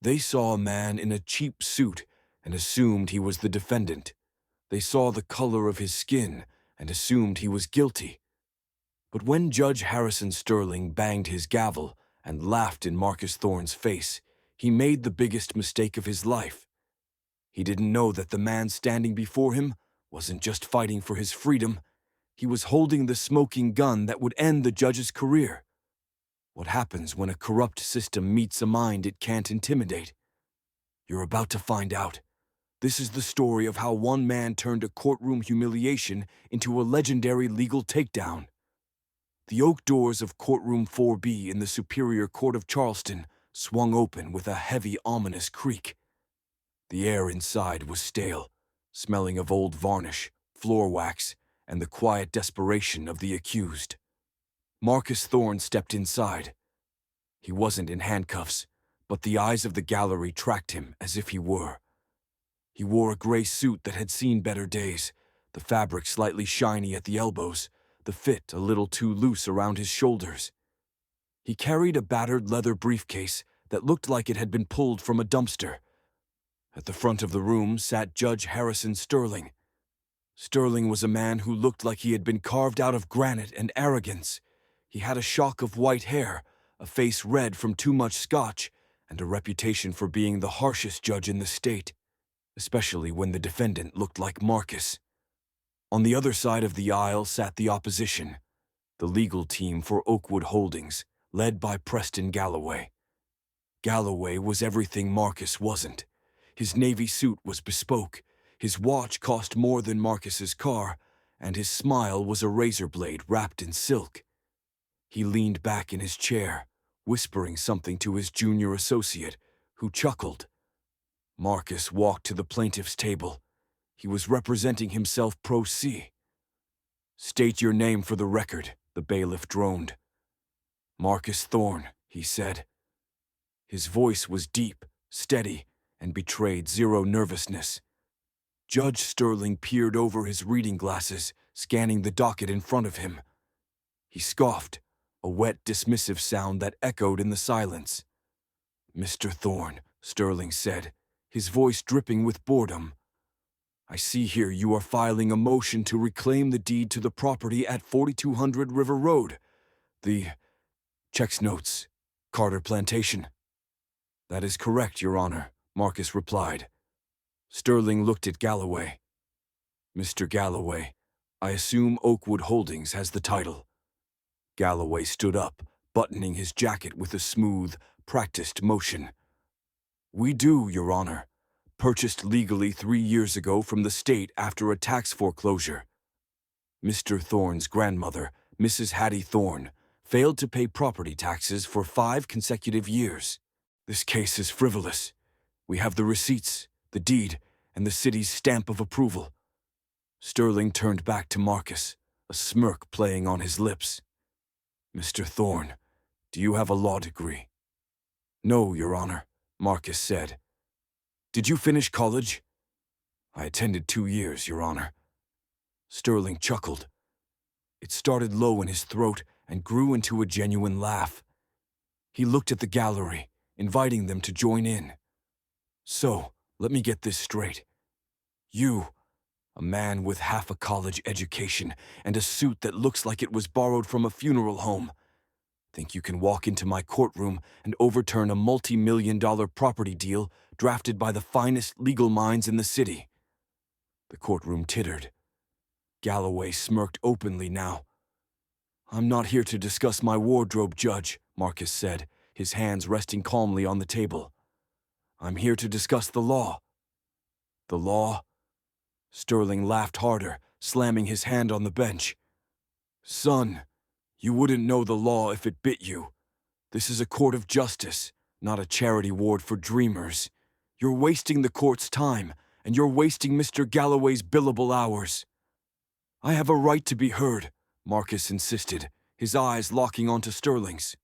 They saw a man in a cheap suit and assumed he was the defendant. They saw the color of his skin and assumed he was guilty. But when Judge Harrison Sterling banged his gavel and laughed in Marcus Thorne's face, he made the biggest mistake of his life. He didn't know that the man standing before him wasn't just fighting for his freedom. He was holding the smoking gun that would end the judge's career. What happens when a corrupt system meets a mind it can't intimidate? You're about to find out. This is the story of how one man turned a courtroom humiliation into a legendary legal takedown. The oak doors of courtroom 4B in the Superior Court of Charleston swung open with a heavy, ominous creak. The air inside was stale, smelling of old varnish, floor wax, and the quiet desperation of the accused. Marcus Thorne stepped inside. He wasn't in handcuffs, but the eyes of the gallery tracked him as if he were. He wore a gray suit that had seen better days, the fabric slightly shiny at the elbows, the fit a little too loose around his shoulders. He carried a battered leather briefcase that looked like it had been pulled from a dumpster. At the front of the room sat Judge Harrison Sterling. Sterling was a man who looked like he had been carved out of granite and arrogance. He had a shock of white hair, a face red from too much scotch, and a reputation for being the harshest judge in the state, especially when the defendant looked like Marcus. On the other side of the aisle sat the opposition, the legal team for Oakwood Holdings, led by Preston Galloway. Galloway was everything Marcus wasn't. His navy suit was bespoke, his watch cost more than Marcus's car, and his smile was a razor blade wrapped in silk. He leaned back in his chair, whispering something to his junior associate, who chuckled. Marcus walked to the plaintiff's table. He was representing himself pro se. "State your name for the record," the bailiff droned. "Marcus Thorne," he said. His voice was deep, steady, and betrayed zero nervousness. Judge Sterling peered over his reading glasses, scanning the docket in front of him. He scoffed, a wet, dismissive sound that echoed in the silence. "Mr. Thorne," Sterling said, his voice dripping with boredom, "I see here you are filing a motion to reclaim the deed to the property at 4200 River Road. The checks notes, Carter Plantation." "That is correct, Your Honor," Marcus replied. Sterling looked at Galloway. "Mr. Galloway, I assume Oakwood Holdings has the title." Galloway stood up, buttoning his jacket with a smooth, practiced motion. "We do, Your Honor. Purchased legally 3 years ago from the state after a tax foreclosure. Mr. Thorne's grandmother, Mrs. Hattie Thorne, failed to pay property taxes for 5 consecutive years. This case is frivolous. We have the receipts, the deed, and the city's stamp of approval." Sterling turned back to Marcus, a smirk playing on his lips. "Mr. Thorne, do you have a law degree?" "No, Your Honor," Marcus said. "Did you finish college?" "I attended 2 years, Your Honor." Sterling chuckled. It started low in his throat and grew into a genuine laugh. He looked at the gallery, inviting them to join in. "So, let me get this straight. You, a man with half a college education and a suit that looks like it was borrowed from a funeral home, think you can walk into my courtroom and overturn a multi-million-dollar property deal drafted by the finest legal minds in the city?" The courtroom tittered. Galloway smirked openly now. "I'm not here to discuss my wardrobe, Judge," Marcus said, his hands resting calmly on the table. "I'm here to discuss the law." "The law?" Sterling laughed harder, slamming his hand on the bench. "Son, you wouldn't know the law if it bit you. This is a court of justice, not a charity ward for dreamers. You're wasting the court's time, and you're wasting Mr. Galloway's billable hours." "I have a right to be heard," Marcus insisted, his eyes locking onto Sterling's.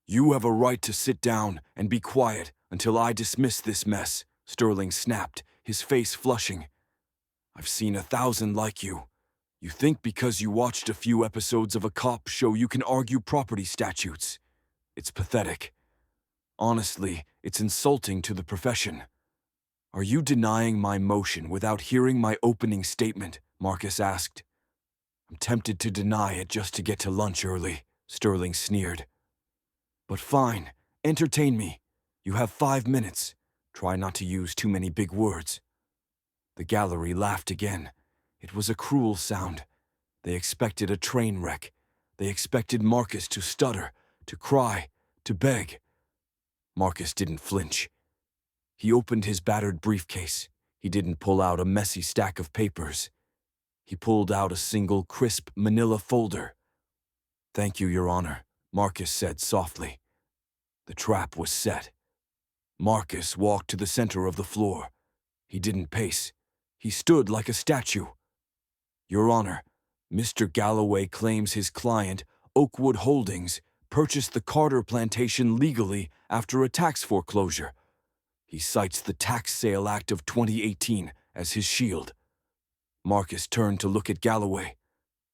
"You have a right to sit down and be quiet until I dismiss this mess," Sterling snapped, his face flushing. "I've seen 1,000 like you. You think because you watched a few episodes of a cop show you can argue property statutes. It's pathetic. Honestly, it's insulting to the profession. Are you denying my motion without hearing my opening statement? Marcus asked. I'm tempted to deny it just to get to lunch early, Sterling sneered. But fine, entertain me. You have 5 minutes. Try not to use too many big words. The gallery laughed again. It was a cruel sound. They expected a train wreck. They expected Marcus to stutter, to cry, to beg. Marcus didn't flinch. He opened his battered briefcase. He didn't pull out a messy stack of papers. He pulled out a single crisp manila folder. Thank you, Your Honor, Marcus said softly. The trap was set. Marcus walked to the center of the floor. He didn't pace. He stood like a statue. Your Honor, Mr. Galloway claims his client, Oakwood Holdings, purchased the Carter plantation legally after a tax foreclosure. He cites the Tax Sale Act of 2018 as his shield. Marcus turned to look at Galloway.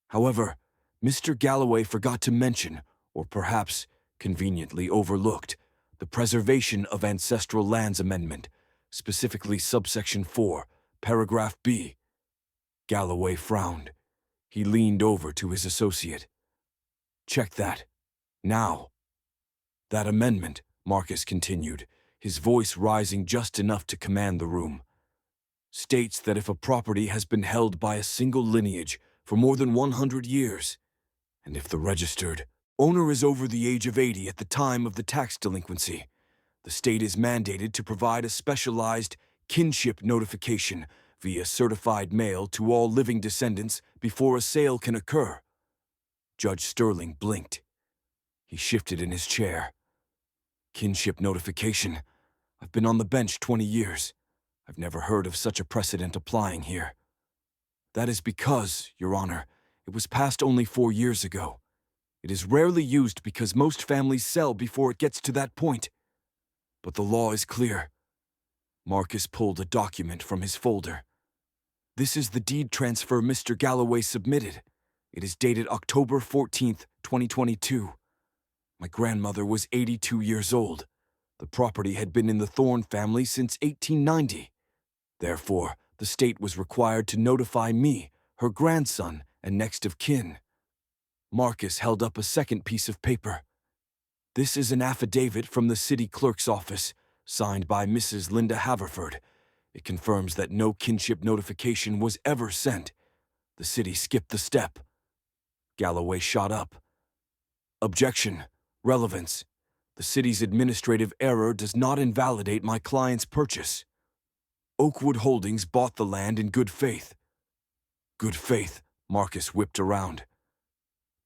However, Mr. Galloway forgot to mention, or perhaps conveniently overlooked, the Preservation of Ancestral Lands Amendment, specifically subsection 4, paragraph B. Galloway frowned. He leaned over to his associate. Check that. Now. That amendment, Marcus continued, his voice rising just enough to command the room, states that if a property has been held by a single lineage for more than 100 years, and if the registered owner is over the age of 80 at the time of the tax delinquency, the state is mandated to provide a specialized kinship notification via certified mail to all living descendants before a sale can occur. Judge Sterling blinked. He shifted in his chair. Kinship notification. I've been on the bench 20 years. I've never heard of such a precedent applying here. That is because, Your Honor, it was passed only 4 years ago. It is rarely used because most families sell before it gets to that point. But the law is clear. Marcus pulled a document from his folder. This is the deed transfer Mr. Galloway submitted. It is dated October 14th, 2022. My grandmother was 82 years old. The property had been in the Thorne family since 1890. Therefore, the state was required to notify me, her grandson, and next of kin. Marcus held up a second piece of paper. This is an affidavit from the city clerk's office, signed by Mrs. Linda Haverford. It confirms that no kinship notification was ever sent. The city skipped the step. Galloway shot up. Objection. Relevance. The city's administrative error does not invalidate my client's purchase. Oakwood Holdings bought the land in good faith. Good faith, Marcus whipped around.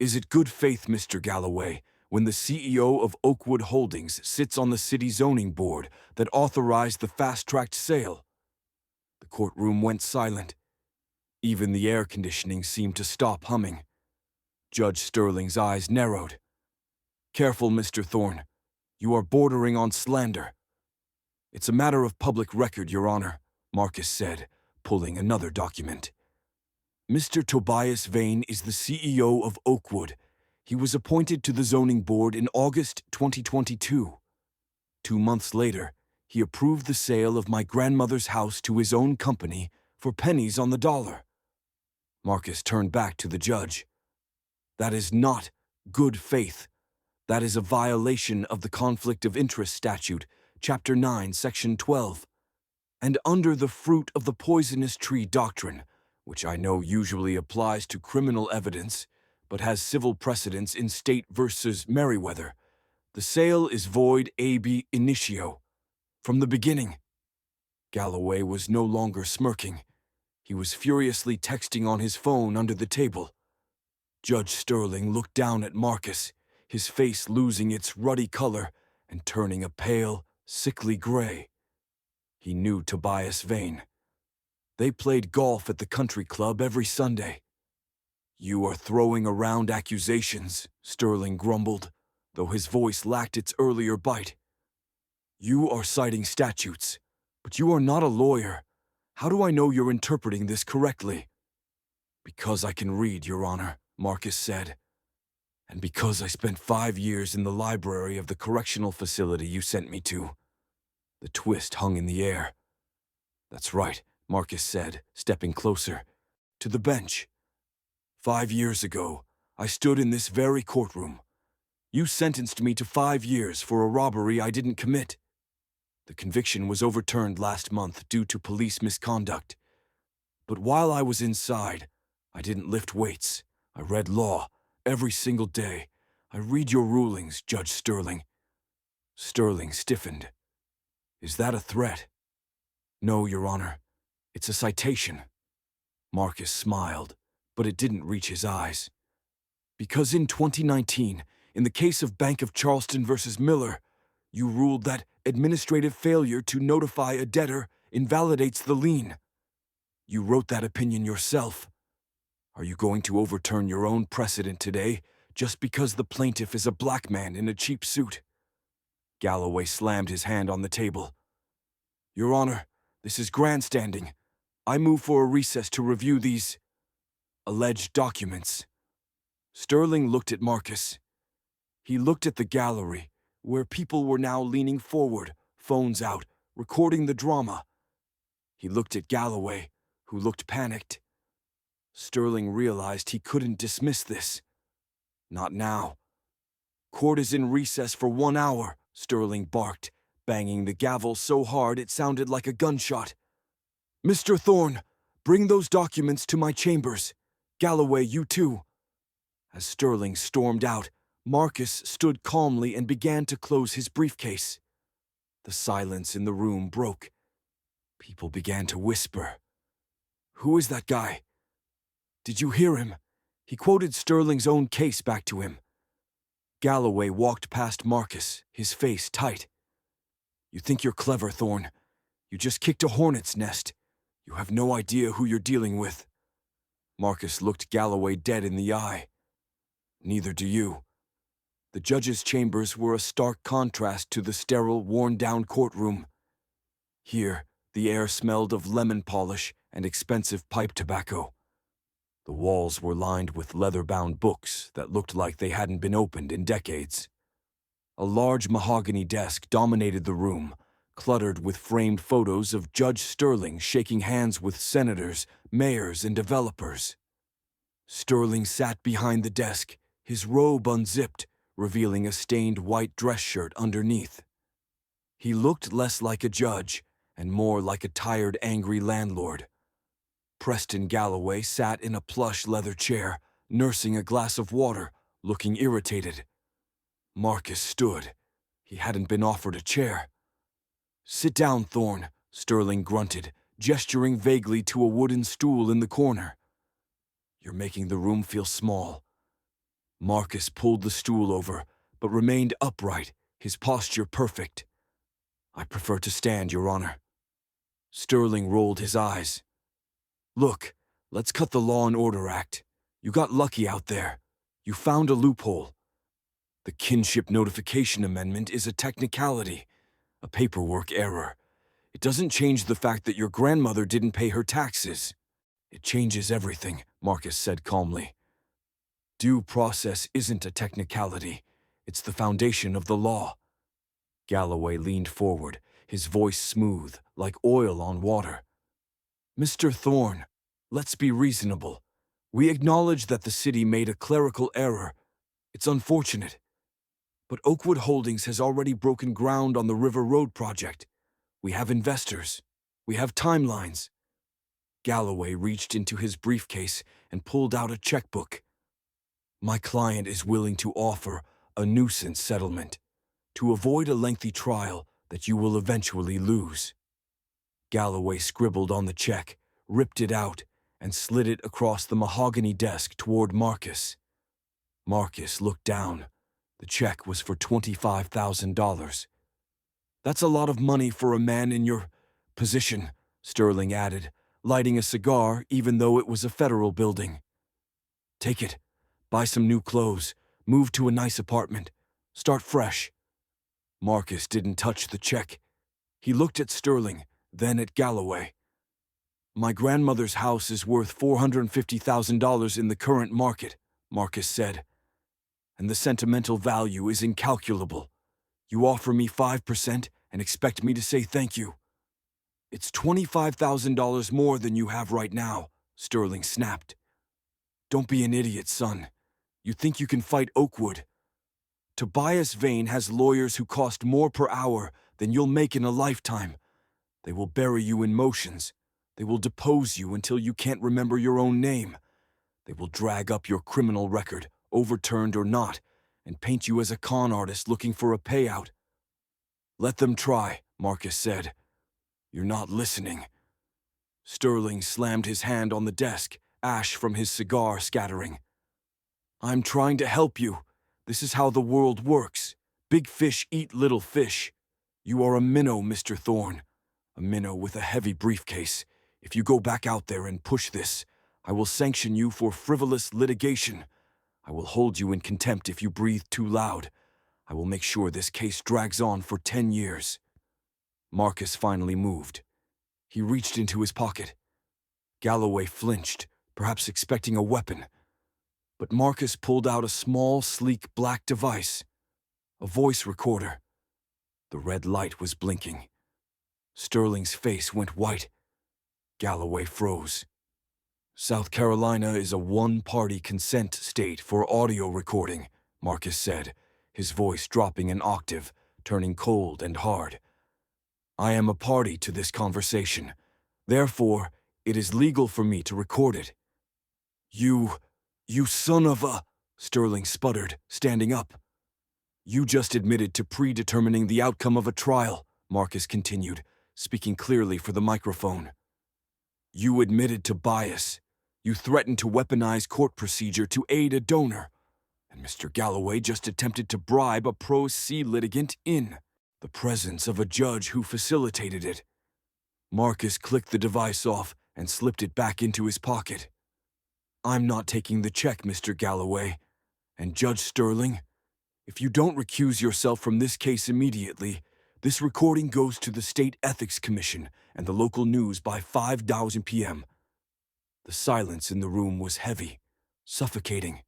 Is it good faith, Mr. Galloway, when the CEO of Oakwood Holdings sits on the city zoning board that authorized the fast-tracked sale? The courtroom went silent. Even the air conditioning seemed to stop humming. Judge Sterling's eyes narrowed. Careful, Mr. Thorne. You are bordering on slander. It's a matter of public record, Your Honor, Marcus said, pulling another document. Mr. Tobias Vane is the CEO of Oakwood. He was appointed to the zoning board in August 2022. 2 months later, he approved the sale of my grandmother's house to his own company for pennies on the dollar. Marcus turned back to the judge. That is not good faith. That is a violation of the Conflict of Interest Statute, Chapter 9, Section 12. And under the fruit of the poisonous tree doctrine, which I know usually applies to criminal evidence, but has civil precedence in State versus Merriweather, the sale is void ab initio. From the beginning. Galloway was no longer smirking. He was furiously texting on his phone under the table. Judge Sterling looked down at Marcus, his face losing its ruddy color and turning a pale, sickly gray. He knew Tobias Vane. They played golf at the country club every Sunday. You are throwing around accusations, Sterling grumbled, though his voice lacked its earlier bite. You are citing statutes, but you are not a lawyer. How do I know you're interpreting this correctly? Because I can read, Your Honor, Marcus said. And because I spent 5 years in the library of the correctional facility you sent me to. The twist hung in the air. That's right, Marcus said, stepping closer. To the bench. 5 years ago, I stood in this very courtroom. You sentenced me to 5 years for a robbery I didn't commit. The conviction was overturned last month due to police misconduct. But while I was inside, I didn't lift weights. I read law every single day. I read your rulings, Judge Sterling. Sterling stiffened. Is that a threat? No, Your Honor. It's a citation. Marcus smiled, but it didn't reach his eyes. Because in 2019, in the case of Bank of Charleston versus Miller, you ruled that administrative failure to notify a debtor invalidates the lien. You wrote that opinion yourself. Are you going to overturn your own precedent today just because the plaintiff is a black man in a cheap suit? Galloway slammed his hand on the table. Your Honor, this is grandstanding. I move for a recess to review these alleged documents. Sterling looked at Marcus. He looked at the gallery, where people were now leaning forward, phones out, recording the drama. He looked at Galloway, who looked panicked. Sterling realized he couldn't dismiss this. Not now. Court is in recess for 1 hour, Sterling barked, banging the gavel so hard it sounded like a gunshot. Mr. Thorne, bring those documents to my chambers. Galloway, you too. As Sterling stormed out, Marcus stood calmly and began to close his briefcase. The silence in the room broke. People began to whisper. Who is that guy? Did you hear him? He quoted Sterling's own case back to him. Galloway walked past Marcus, his face tight. You think you're clever, Thorne. You just kicked a hornet's nest. You have no idea who you're dealing with. Marcus looked Galloway dead in the eye. Neither do you. The judge's chambers were a stark contrast to the sterile, worn-down courtroom. Here, the air smelled of lemon polish and expensive pipe tobacco. The walls were lined with leather-bound books that looked like they hadn't been opened in decades. A large mahogany desk dominated the room, cluttered with framed photos of Judge Sterling shaking hands with senators, mayors, and developers. Sterling sat behind the desk, his robe unzipped, revealing a stained white dress shirt underneath. He looked less like a judge and more like a tired, angry landlord. Preston Galloway sat in a plush leather chair, nursing a glass of water, looking irritated. Marcus stood. He hadn't been offered a chair. Sit down, Thorne, Sterling grunted, gesturing vaguely to a wooden stool in the corner. You're making the room feel small. Marcus pulled the stool over, but remained upright, his posture perfect. I prefer to stand, Your Honor. Sterling rolled his eyes. Look, let's cut the Law and Order Act. You got lucky out there. You found a loophole. The Kinship Notification Amendment is a technicality, a paperwork error. It doesn't change the fact that your grandmother didn't pay her taxes. It changes everything, Marcus said calmly. Due process isn't a technicality. It's the foundation of the law. Galloway leaned forward, his voice smooth, like oil on water. Mr. Thorne, let's be reasonable. We acknowledge that the city made a clerical error. It's unfortunate. But Oakwood Holdings has already broken ground on the River Road project. We have investors. We have timelines. Galloway reached into his briefcase and pulled out a checkbook. My client is willing to offer a nuisance settlement to avoid a lengthy trial that you will eventually lose. Galloway scribbled on the check, ripped it out, and slid it across the mahogany desk toward Marcus. Marcus looked down. The check was for $25,000. That's a lot of money for a man in your position, Sterling added, lighting a cigar even though it was a federal building. Take it. Buy some new clothes. Move to a nice apartment. Start fresh. Marcus didn't touch the check. He looked at Sterling, then at Galloway. My grandmother's house is worth $450,000 in the current market, Marcus said. and the sentimental value is incalculable. You offer me 5% and expect me to say thank you. It's $25,000 more than you have right now, Sterling snapped. Don't be an idiot, son. You think you can fight Oakwood? Tobias Vane has lawyers who cost more per hour than you'll make in a lifetime. They will bury you in motions. They will depose you until you can't remember your own name. They will drag up your criminal record, overturned or not, and paint you as a con artist looking for a payout. Let them try, Marcus said. You're not listening. Sterling slammed his hand on the desk, ash from his cigar scattering. I'm trying to help you. This is how the world works. Big fish eat little fish. You are a minnow, Mr. Thorne. A minnow with a heavy briefcase. If you go back out there and push this, I will sanction you for frivolous litigation. I will hold you in contempt if you breathe too loud. I will make sure this case drags on for 10 years. Marcus finally moved. He reached into his pocket. Galloway flinched, perhaps expecting a weapon. But Marcus pulled out a small, sleek black device. A voice recorder. The red light was blinking. Sterling's face went white. Galloway froze. South Carolina is a one-party consent state for audio recording, Marcus said, his voice dropping an octave, turning cold and hard. I am a party to this conversation. Therefore, it is legal for me to record it. You son of a... Sterling sputtered, standing up. You just admitted to predetermining the outcome of a trial, Marcus continued, speaking clearly for the microphone. You admitted to bias. You threatened to weaponize court procedure to aid a donor. And Mr. Galloway just attempted to bribe a pro se litigant in the presence of a judge who facilitated it. Marcus clicked the device off and slipped it back into his pocket. I'm not taking the check, Mr. Galloway. And Judge Sterling, if you don't recuse yourself from this case immediately, this recording goes to the State Ethics Commission and the local news by 5:00 p.m. The silence in the room was heavy, suffocating.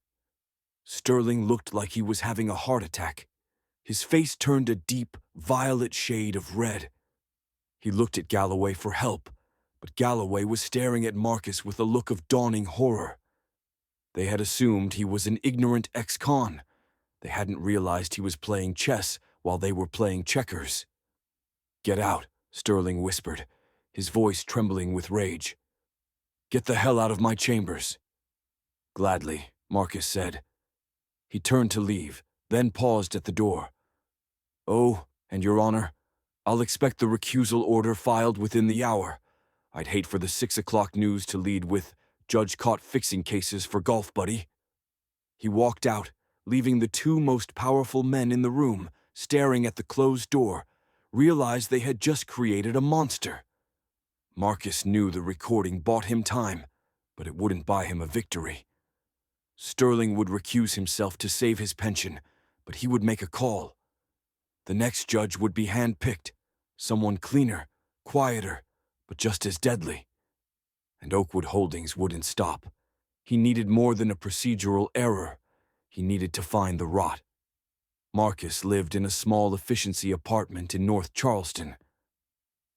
Sterling looked like he was having a heart attack. His face turned a deep, violet shade of red. He looked at Galloway for help, but Galloway was staring at Marcus with a look of dawning horror. They had assumed he was an ignorant ex-con. They hadn't realized he was playing chess while they were playing checkers. Get out, Sterling whispered, his voice trembling with rage. Get the hell out of my chambers. Gladly, Marcus said. He turned to leave, then paused at the door. Oh, and Your Honor, I'll expect the recusal order filed within the hour. I'd hate for the 6 o'clock news to lead with, Judge caught fixing cases for golf buddy. He walked out, leaving the two most powerful men in the room, staring at the closed door, realized they had just created a monster. Marcus knew the recording bought him time, but it wouldn't buy him a victory. Sterling would recuse himself to save his pension, but he would make a call. The next judge would be handpicked, someone cleaner, quieter, but just as deadly. And Oakwood Holdings wouldn't stop. He needed more than a procedural error. He needed to find the rot. Marcus lived in a small efficiency apartment in North Charleston.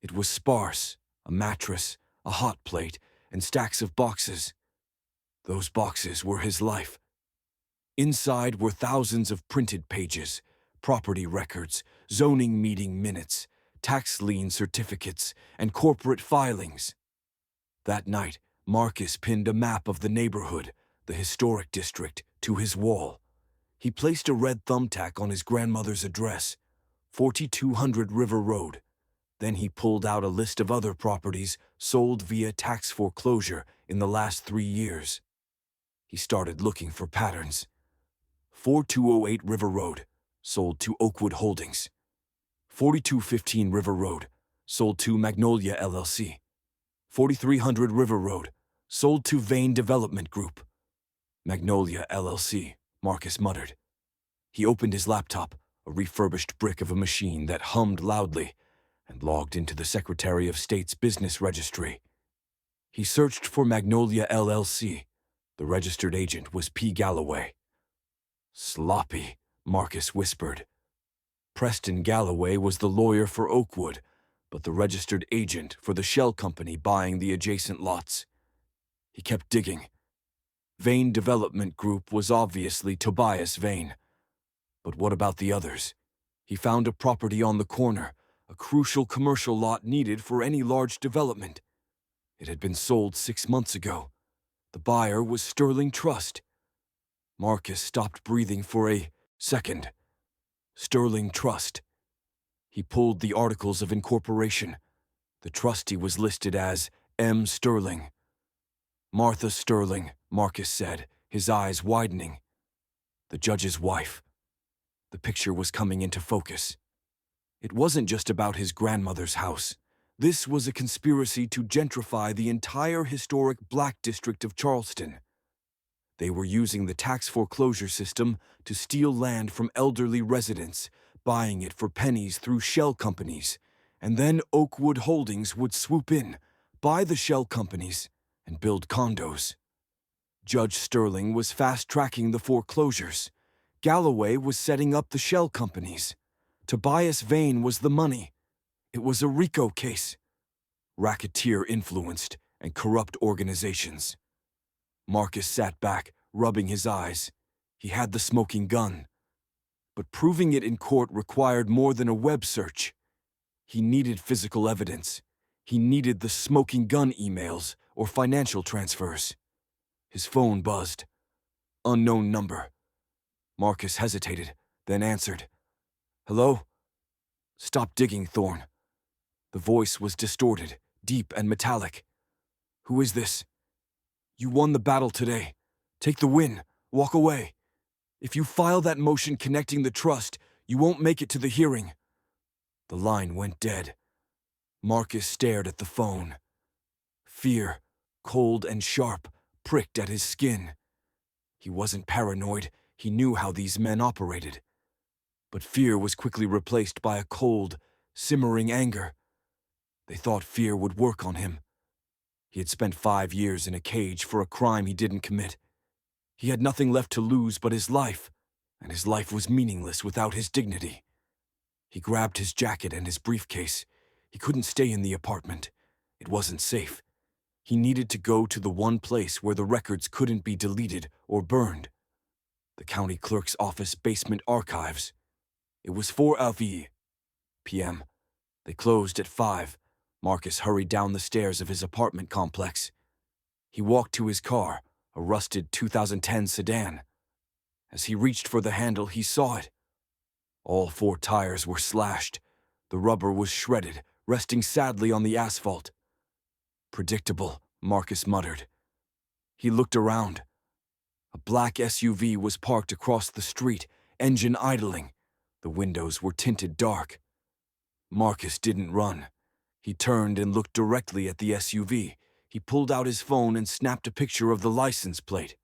It was sparse, a mattress, a hot plate, and stacks of boxes. Those boxes were his life. Inside were thousands of printed pages, property records, zoning meeting minutes, tax lien certificates, and corporate filings. That night, Marcus pinned a map of the neighborhood, the historic district, to his wall. He placed a red thumbtack on his grandmother's address, 4200 River Road. Then he pulled out a list of other properties sold via tax foreclosure in the last 3 years. He started looking for patterns. 4208 River Road, sold to Oakwood Holdings. 4215 River Road, sold to Magnolia LLC. 4300 River Road, sold to Vane Development Group. Magnolia LLC, Marcus muttered. He opened his laptop, a refurbished brick of a machine that hummed loudly, and logged into the Secretary of State's business registry. He searched for Magnolia LLC. The registered agent was P. Galloway. Sloppy, Marcus whispered. Preston Galloway was the lawyer for Oakwood, but the registered agent for the shell company buying the adjacent lots. He kept digging. Vane Development Group was obviously Tobias Vane. But what about the others? He found a property on the corner, a crucial commercial lot needed for any large development. It had been sold 6 months ago. The buyer was Sterling Trust. Marcus stopped breathing for a second. Sterling Trust. He pulled the articles of incorporation. The trustee was listed as M. Sterling. Martha Sterling, Marcus said, his eyes widening. The judge's wife. The picture was coming into focus. It wasn't just about his grandmother's house. This was a conspiracy to gentrify the entire historic Black District of Charleston. They were using the tax foreclosure system to steal land from elderly residents, buying it for pennies through shell companies, and then Oakwood Holdings would swoop in, buy the shell companies, and build condos. Judge Sterling was fast-tracking the foreclosures. Galloway was setting up the shell companies. Tobias Vane was the money. It was a RICO case. Racketeer-influenced and corrupt organizations. Marcus sat back, rubbing his eyes. He had the smoking gun. But proving it in court required more than a web search. He needed physical evidence. He needed the smoking gun emails or financial transfers. His phone buzzed. Unknown number. Marcus hesitated, then answered. Hello? Stop digging, Thorne. The voice was distorted, deep and metallic. Who is this? You won the battle today. Take the win. Walk away. If you file that motion connecting the trust, you won't make it to the hearing. The line went dead. Marcus stared at the phone. Fear, cold and sharp, pricked at his skin. He wasn't paranoid. He knew how these men operated. But fear was quickly replaced by a cold, simmering anger. They thought fear would work on him. He had spent 5 years in a cage for a crime he didn't commit. He had nothing left to lose but his life, and his life was meaningless without his dignity. He grabbed his jacket and his briefcase. He couldn't stay in the apartment. It wasn't safe. He needed to go to the one place where the records couldn't be deleted or burned. The county clerk's office basement archives. It was 4 p.m. They closed at 5. Marcus hurried down the stairs of his apartment complex. He walked to his car, a rusted 2010 sedan. As he reached for the handle, he saw it. All 4 tires were slashed. The rubber was shredded, resting sadly on the asphalt. Predictable, Marcus muttered. He looked around. A black SUV was parked across the street, engine idling. The windows were tinted dark. Marcus didn't run. He turned and looked directly at the SUV. He pulled out his phone and snapped a picture of the license plate.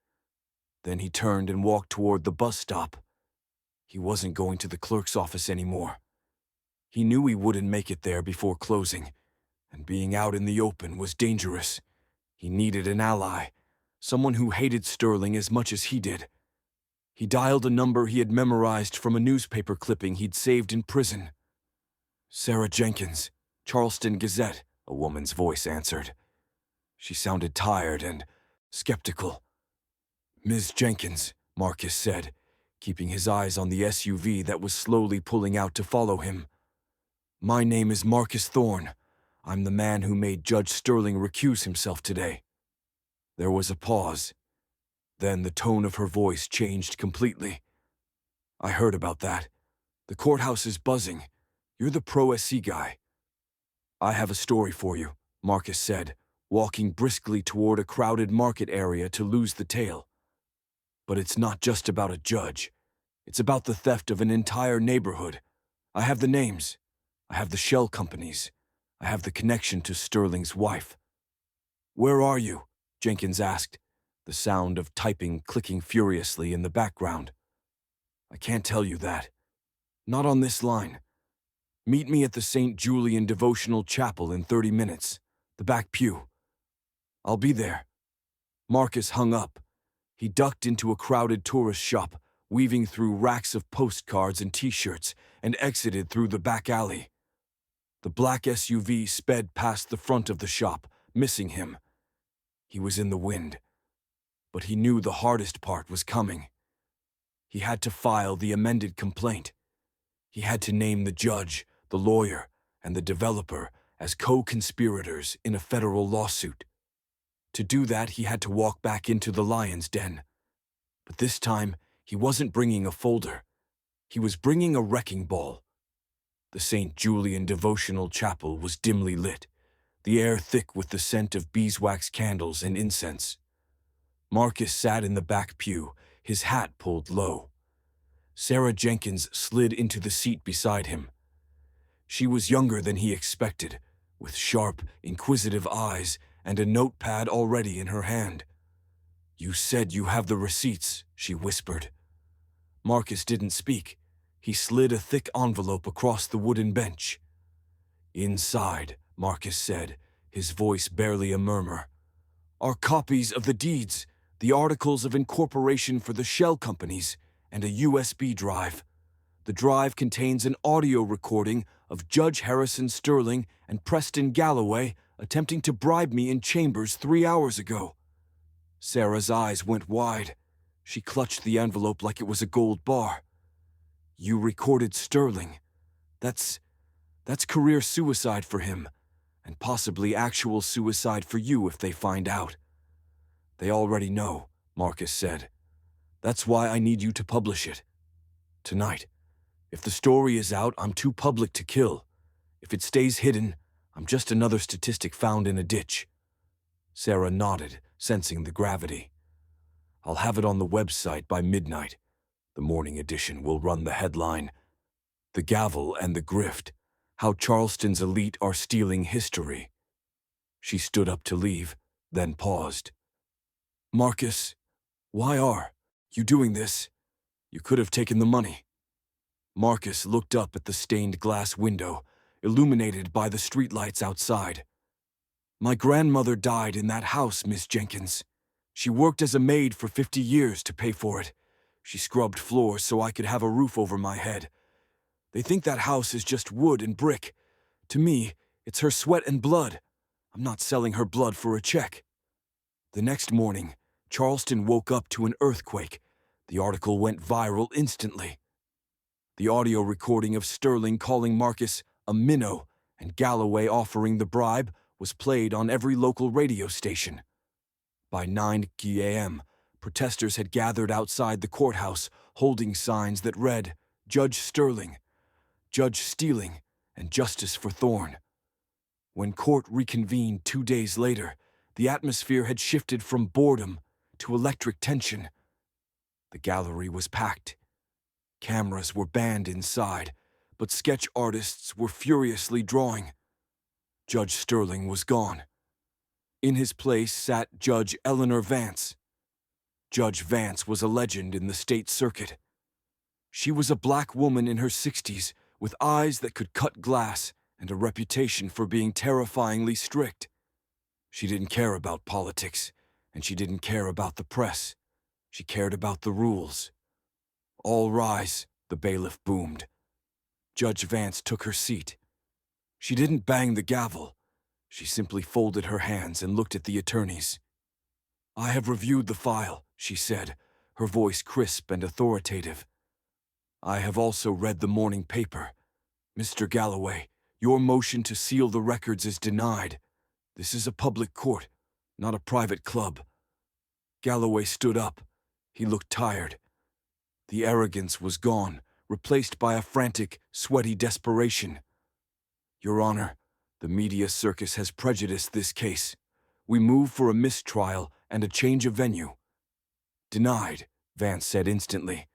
Then he turned and walked toward the bus stop. He wasn't going to the clerk's office anymore. He knew he wouldn't make it there before closing, and being out in the open was dangerous. He needed an ally, someone who hated Sterling as much as he did. He dialed a number he had memorized from a newspaper clipping he'd saved in prison. Sarah Jenkins, Charleston Gazette, a woman's voice answered. She sounded tired and skeptical. Ms. Jenkins, Marcus said, keeping his eyes on the SUV that was slowly pulling out to follow him. My name is Marcus Thorne. I'm the man who made Judge Sterling recuse himself today. There was a pause. Then the tone of her voice changed completely. I heard about that. The courthouse is buzzing. You're the pro-SC guy. I have a story for you, Marcus said, walking briskly toward a crowded market area to lose the tail. But it's not just about a judge. It's about the theft of an entire neighborhood. I have the names. I have the shell companies. I have the connection to Sterling's wife. Where are you? Jenkins asked, the sound of typing clicking furiously in the background. I can't tell you that. Not on this line. Meet me at the St. Julian Devotional Chapel in 30 minutes, the back pew. I'll be there. Marcus hung up. He ducked into a crowded tourist shop, weaving through racks of postcards and T-shirts, and exited through the back alley. The black SUV sped past the front of the shop, missing him. He was in the wind. But he knew the hardest part was coming. He had to file the amended complaint. He had to name the judge, the lawyer, and the developer as co-conspirators in a federal lawsuit. To do that, he had to walk back into the lion's den. But this time, he wasn't bringing a folder. He was bringing a wrecking ball. The St. Julian Devotional Chapel was dimly lit, the air thick with the scent of beeswax candles and incense. Marcus sat in the back pew, his hat pulled low. Sarah Jenkins slid into the seat beside him. She was younger than he expected, with sharp, inquisitive eyes and a notepad already in her hand. "You said you have the receipts," she whispered. Marcus didn't speak. He slid a thick envelope across the wooden bench. "Inside," Marcus said, his voice barely a murmur, "are copies of the deeds, the articles of incorporation for the shell companies, and a USB drive. The drive contains an audio recording of Judge Harrison Sterling and Preston Galloway attempting to bribe me in chambers 3 hours ago." Sarah's eyes went wide. She clutched the envelope like it was a gold bar. "You recorded Sterling. That's career suicide for him, and possibly actual suicide for you if they find out." "They already know," Marcus said. "That's why I need you to publish it. Tonight. If the story is out, I'm too public to kill. If it stays hidden, I'm just another statistic found in a ditch." Sarah nodded, sensing the gravity. "I'll have it on the website by midnight. The morning edition will run the headline, 'The Gavel and the Grift: How Charleston's Elite Are Stealing History.'" She stood up to leave, then paused. "Marcus, why are you doing this? You could have taken the money." Marcus looked up at the stained glass window, illuminated by the streetlights outside. "My grandmother died in that house, Miss Jenkins. She worked as a maid for 50 years to pay for it. She scrubbed floors so I could have a roof over my head. They think that house is just wood and brick. To me, it's her sweat and blood. I'm not selling her blood for a check." The next morning, Charleston woke up to an earthquake. The article went viral instantly. The audio recording of Sterling calling Marcus a minnow and Galloway offering the bribe was played on every local radio station. By 9 a.m., protesters had gathered outside the courthouse holding signs that read, "Judge Sterling, Judge Stealing, and Justice for Thorne." When court reconvened 2 days later, the atmosphere had shifted from boredom to electric tension. The gallery was packed. Cameras were banned inside, but sketch artists were furiously drawing. Judge Sterling was gone. In his place sat Judge Eleanor Vance. Judge Vance was a legend in the state circuit. She was a black woman in her 60s with eyes that could cut glass and a reputation for being terrifyingly strict. She didn't care about politics, and she didn't care about the press. She cared about the rules. "All rise," the bailiff boomed. Judge Vance took her seat. She didn't bang the gavel. She simply folded her hands and looked at the attorneys. "I have reviewed the file," she said, her voice crisp and authoritative. "I have also read the morning paper. Mr. Galloway, your motion to seal the records is denied. This is a public court, not a private club." Galloway stood up. He looked tired. The arrogance was gone, replaced by a frantic, sweaty desperation. "Your Honor, the media circus has prejudiced this case. We move for a mistrial and a change of venue." "Denied," Vance said instantly.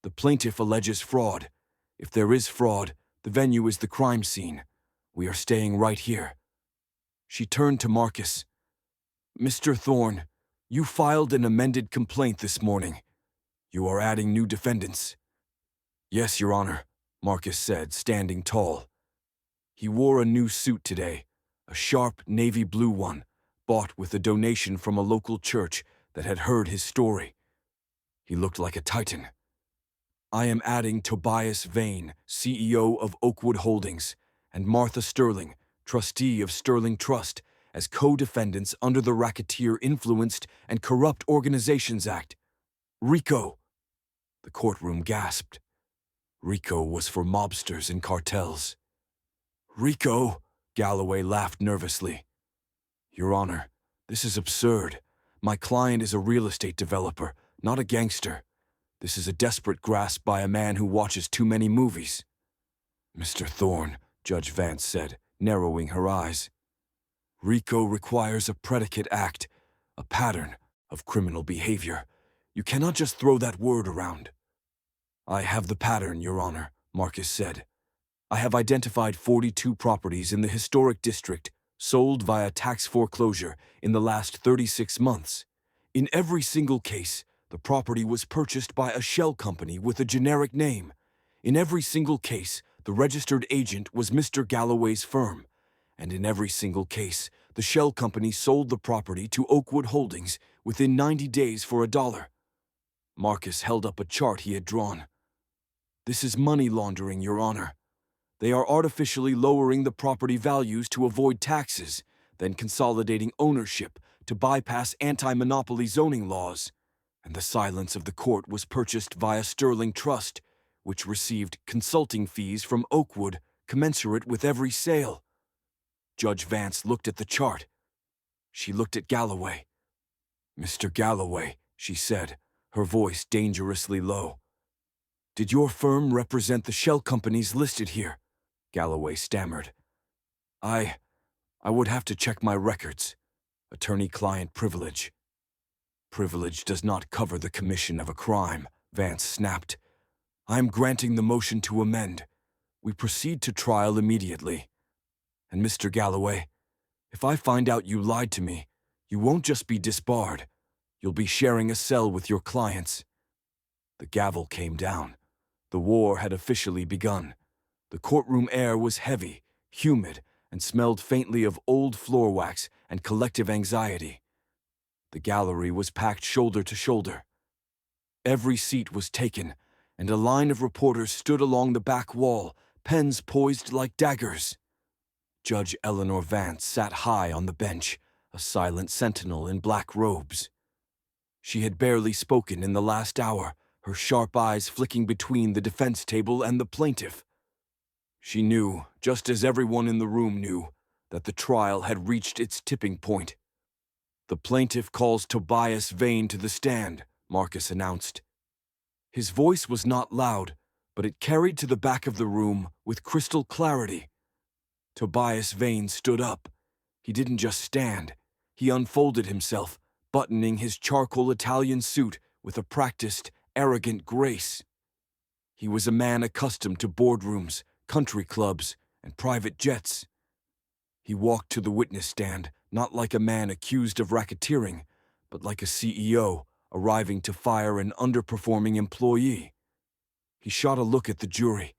"The plaintiff alleges fraud. If there is fraud, the venue is the crime scene. We are staying right here." She turned to Marcus. "Mr. Thorne, you filed an amended complaint this morning. You are adding new defendants." "Yes, Your Honor," Marcus said, standing tall. He wore a new suit today, a sharp navy blue one, bought with a donation from a local church that had heard his story. He looked like a titan, I am adding Tobias Vane, CEO of Oakwood Holdings, and Martha Sterling, trustee of Sterling Trust, as co-defendants under the Racketeer Influenced and Corrupt Organizations Act. RICO! The courtroom gasped. RICO was for mobsters and cartels. RICO! Galloway laughed nervously. Your Honor, this is absurd. My client is a real estate developer, not a gangster. This is a desperate grasp by a man who watches too many movies. Mr. Thorne, Judge Vance said, narrowing her eyes. RICO requires a predicate act, a pattern of criminal behavior. You cannot just throw that word around. I have the pattern, Your Honor, Marcus said. I have identified 42 properties in the historic district sold via tax foreclosure in the last 36 months. In every single case, the property was purchased by a shell company with a generic name. In every single case, the registered agent was Mr. Galloway's firm. And in every single case, the shell company sold the property to Oakwood Holdings within 90 days for $1. Marcus held up a chart he had drawn. This is money laundering, Your Honor. They are artificially lowering the property values to avoid taxes, then consolidating ownership to bypass anti-monopoly zoning laws. And the silence of the court was purchased via Sterling Trust, which received consulting fees from Oakwood commensurate with every sale. Judge Vance looked at the chart. She looked at Galloway. Mr. Galloway, she said, her voice dangerously low. Did your firm represent the shell companies listed here? Galloway stammered. I would have to check my records. Attorney-client privilege. Privilege does not cover the commission of a crime, Vance snapped. I am granting the motion to amend. We proceed to trial immediately. And Mr. Galloway, if I find out you lied to me, you won't just be disbarred. You'll be sharing a cell with your clients. The gavel came down. The war had officially begun. The courtroom air was heavy, humid, and smelled faintly of old floor wax and collective anxiety. The gallery was packed shoulder to shoulder. Every seat was taken, and a line of reporters stood along the back wall, pens poised like daggers. Judge Eleanor Vance sat high on the bench, a silent sentinel in black robes. She had barely spoken in the last hour, her sharp eyes flicking between the defense table and the plaintiff. She knew, just as everyone in the room knew, that the trial had reached its tipping point. The plaintiff calls Tobias Vane to the stand, Marcus announced. His voice was not loud, but it carried to the back of the room with crystal clarity. Tobias Vane stood up. He didn't just stand. He unfolded himself, buttoning his charcoal Italian suit with a practiced, arrogant grace. He was a man accustomed to boardrooms, country clubs, and private jets. He walked to the witness stand, not like a man accused of racketeering, but like a CEO arriving to fire an underperforming employee. He shot a look at the jury,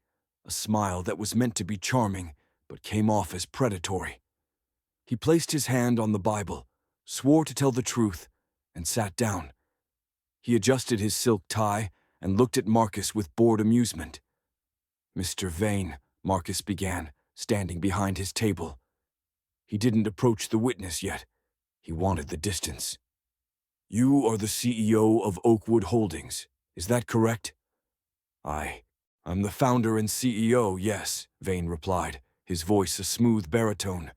a smile that was meant to be charming, but came off as predatory. He placed his hand on the Bible, swore to tell the truth, and sat down. He adjusted his silk tie and looked at Marcus with bored amusement. Mr. Vane, Marcus began, standing behind his table. He didn't approach the witness yet. He wanted the distance. You are the CEO of Oakwood Holdings, is that correct? I'm the founder and CEO, yes, Vane replied, his voice a smooth baritone.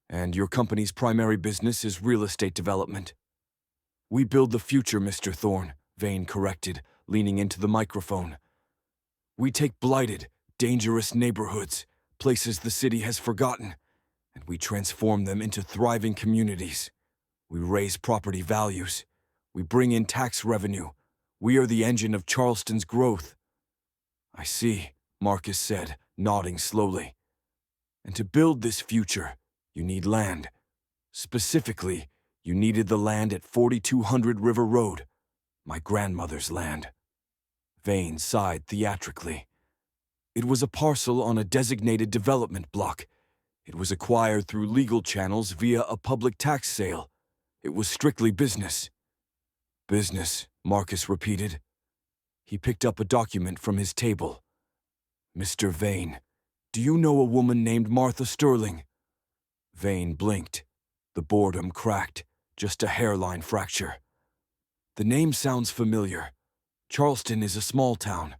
And your company's primary business is real estate development. We build the future, Mr. Thorne, Vane corrected, leaning into the microphone. We take blighted, dangerous neighborhoods, places the city has forgotten, and we transform them into thriving communities. We raise property values. We bring in tax revenue. We are the engine of Charleston's growth. I see, Marcus said, nodding slowly. And to build this future, you need land. Specifically, you needed the land at 4200 River Road, my grandmother's land. Vane sighed theatrically. It was a parcel on a designated development block. It was acquired through legal channels via a public tax sale. It was strictly business. Business, Marcus repeated. He picked up a document from his table. "Mr. Vane, do you know a woman named Martha Sterling?" Vane blinked. The boredom cracked, just a hairline fracture. "The name sounds familiar. Charleston is a small town."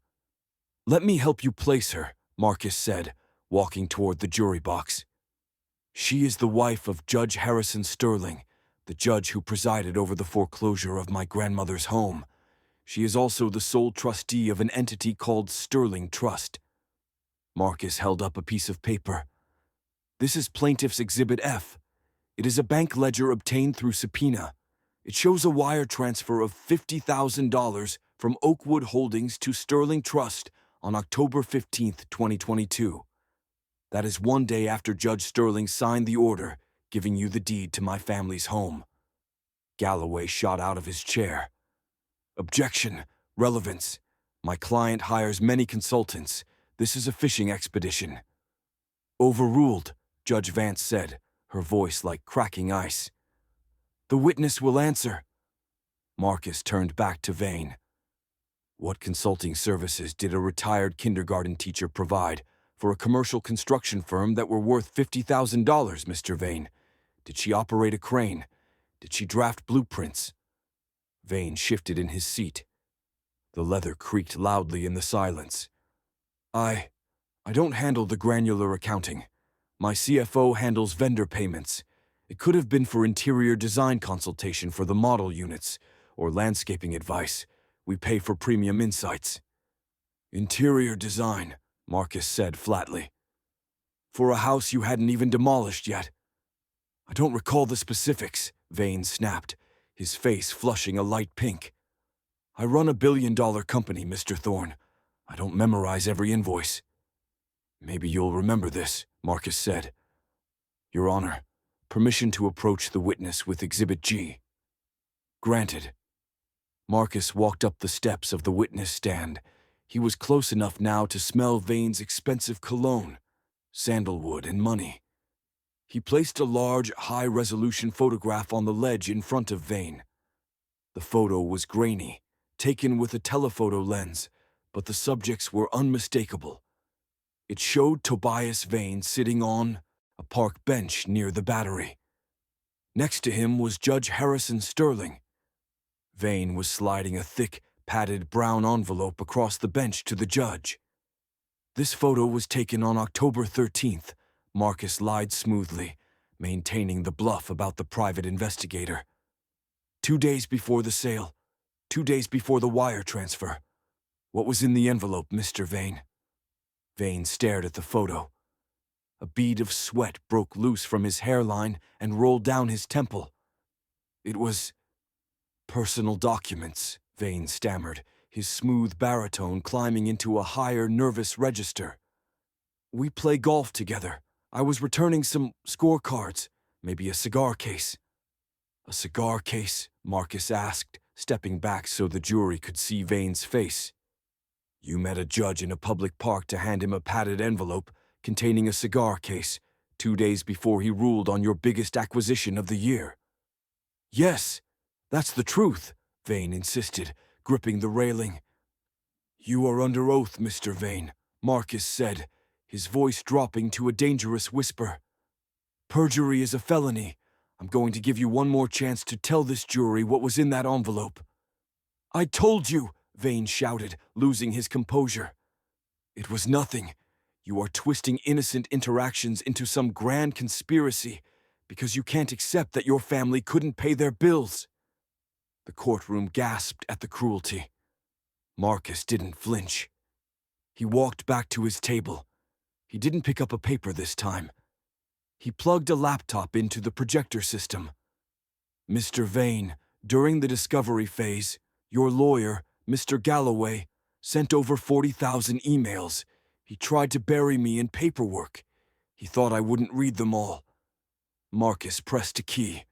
"Let me help you place her," Marcus said, walking toward the jury box. "She is the wife of Judge Harrison Sterling, the judge who presided over the foreclosure of my grandmother's home. She is also the sole trustee of an entity called Sterling Trust." Marcus held up a piece of paper. "This is Plaintiff's Exhibit F. It is a bank ledger obtained through subpoena. It shows a wire transfer of $50,000 from Oakwood Holdings to Sterling Trust on October 15th, 2022. That is one day after Judge Sterling signed the order giving you the deed to my family's home." Galloway shot out of his chair. "Objection. Relevance. My client hires many consultants. This is a fishing expedition." "Overruled," Judge Vance said, her voice like cracking ice. "The witness will answer." Marcus turned back to Vane. "What consulting services did a retired kindergarten teacher provide for a commercial construction firm that were worth $50,000, Mr. Vane? Did she operate a crane? Did she draft blueprints?" Vane shifted in his seat. The leather creaked loudly in the silence. I don't handle the granular accounting. My CFO handles vendor payments. It could have been for interior design consultation for the model units, or landscaping advice. We pay for premium insights." "Interior design," Marcus said flatly. "For a house you hadn't even demolished yet." "I don't recall the specifics," Vane snapped, his face flushing a light pink. "I run a billion-dollar company, Mr. Thorne. I don't memorize every invoice." "Maybe you'll remember this," Marcus said. "Your Honor, permission to approach the witness with Exhibit G." "Granted." Marcus walked up the steps of the witness stand. He was close enough now to smell Vane's expensive cologne, sandalwood, and money. He placed a large, high-resolution photograph on the ledge in front of Vane. The photo was grainy, taken with a telephoto lens, but the subjects were unmistakable. It showed Tobias Vane sitting on a park bench near the Battery. Next to him was Judge Harrison Sterling. Vane was sliding a thick, padded brown envelope across the bench to the judge. "This photo was taken on October 13th, Marcus lied smoothly, maintaining the bluff about the private investigator. 2 days before the sale, 2 days before the wire transfer. What was in the envelope, Mr. Vane?" Vane stared at the photo. A bead of sweat broke loose from his hairline and rolled down his temple. "It was personal documents," Vane stammered, his smooth baritone climbing into a higher nervous register. "We play golf together. I was returning some scorecards, maybe a cigar case." "A cigar case?" Marcus asked, stepping back so the jury could see Vane's face. "You met a judge in a public park to hand him a padded envelope containing a cigar case 2 days before he ruled on your biggest acquisition of the year." "Yes, that's the truth," Vane insisted, gripping the railing. "You are under oath, Mr. Vane," Marcus said, his voice dropping to a dangerous whisper. "Perjury is a felony. I'm going to give you one more chance to tell this jury what was in that envelope." "I told you," Vane shouted, losing his composure. "It was nothing. You are twisting innocent interactions into some grand conspiracy because you can't accept that your family couldn't pay their bills." The courtroom gasped at the cruelty. Marcus didn't flinch. He walked back to his table. He didn't pick up a paper this time. He plugged a laptop into the projector system. "Mr. Vane, during the discovery phase, your lawyer, Mr. Galloway, sent over 40,000 emails. He tried to bury me in paperwork. He thought I wouldn't read them all." Marcus pressed a key.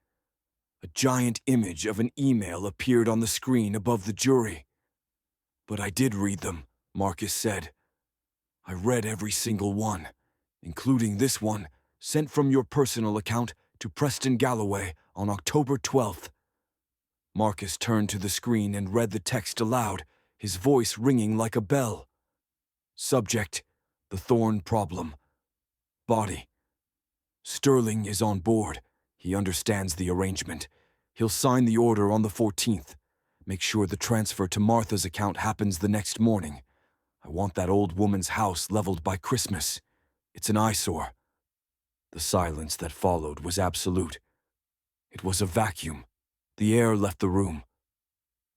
A giant image of an email appeared on the screen above the jury. "But I did read them," Marcus said. "I read every single one, including this one, sent from your personal account to Preston Galloway on October 12th. Marcus turned to the screen and read the text aloud, his voice ringing like a bell. Subject, the Thorne problem. Body. Sterling is on board. He understands the arrangement. He'll sign the order on the 14th. Make sure the transfer to Martha's account happens the next morning. I want that old woman's house leveled by Christmas. It's an eyesore. The silence that followed was absolute. It was a vacuum. The air left the room.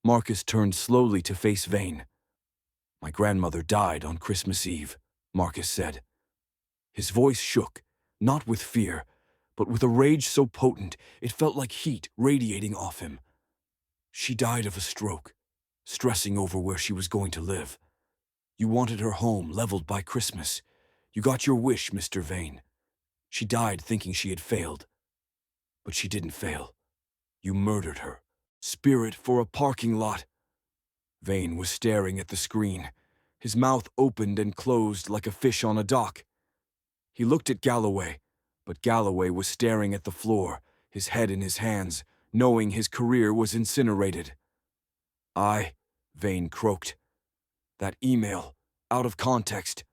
Marcus turned slowly to face Vane. "My grandmother died on Christmas Eve," Marcus said. His voice shook, not with fear, but with a rage so potent it felt like heat radiating off him. "She died of a stroke, stressing over where she was going to live. You wanted her home leveled by Christmas. You got your wish, Mr. Vane. She died thinking she had failed. But she didn't fail. You murdered her. Spirit for a parking lot." Vane was staring at the screen. His mouth opened and closed like a fish on a dock. He looked at Galloway, but Galloway was staring at the floor, his head in his hands, knowing his career was incinerated. Vane croaked. "That email, out of context."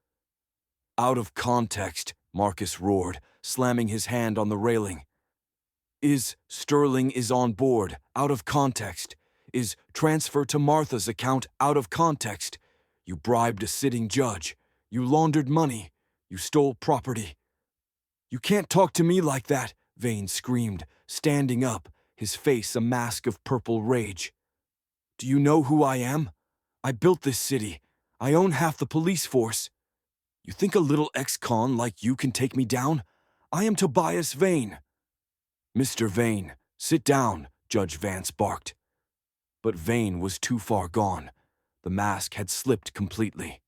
"Out of context," Marcus roared, slamming his hand on the railing. Sterling is on board, out of context. Is transfer to Martha's account out of context. You bribed a sitting judge. You laundered money. You stole property. "You can't talk to me like that," Vane screamed, standing up, his face a mask of purple rage. "Do you know who I am? I built this city. I own half the police force. You think a little ex-con like you can take me down? I am Tobias Vane." "Mr. Vane, sit down," Judge Vance barked. But Vane was too far gone. The mask had slipped completely.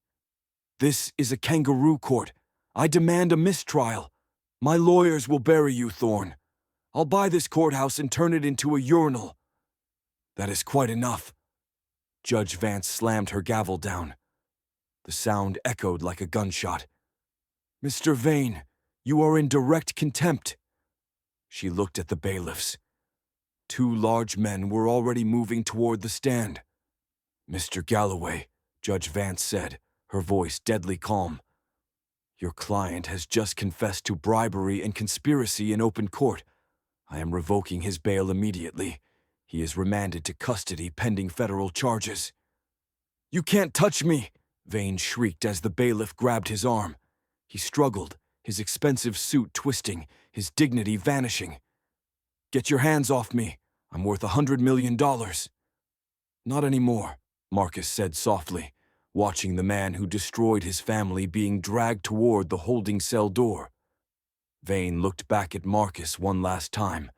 "This is a kangaroo court. I demand a mistrial. My lawyers will bury you, Thorne. I'll buy this courthouse and turn it into a urinal." "That is quite enough." Judge Vance slammed her gavel down. The sound echoed like a gunshot. "Mr. Vane, you are in direct contempt." She looked at the bailiffs. Two large men were already moving toward the stand. "Mr. Galloway," Judge Vance said, her voice deadly calm. "Your client has just confessed to bribery and conspiracy in open court. I am revoking his bail immediately. He is remanded to custody pending federal charges." "You can't touch me!" Vane shrieked as the bailiff grabbed his arm. He struggled, his expensive suit twisting, his dignity vanishing. "Get your hands off me. I'm worth $100 million. "Not anymore," Marcus said softly, watching the man who destroyed his family being dragged toward the holding cell door. Vane looked back at Marcus one last time.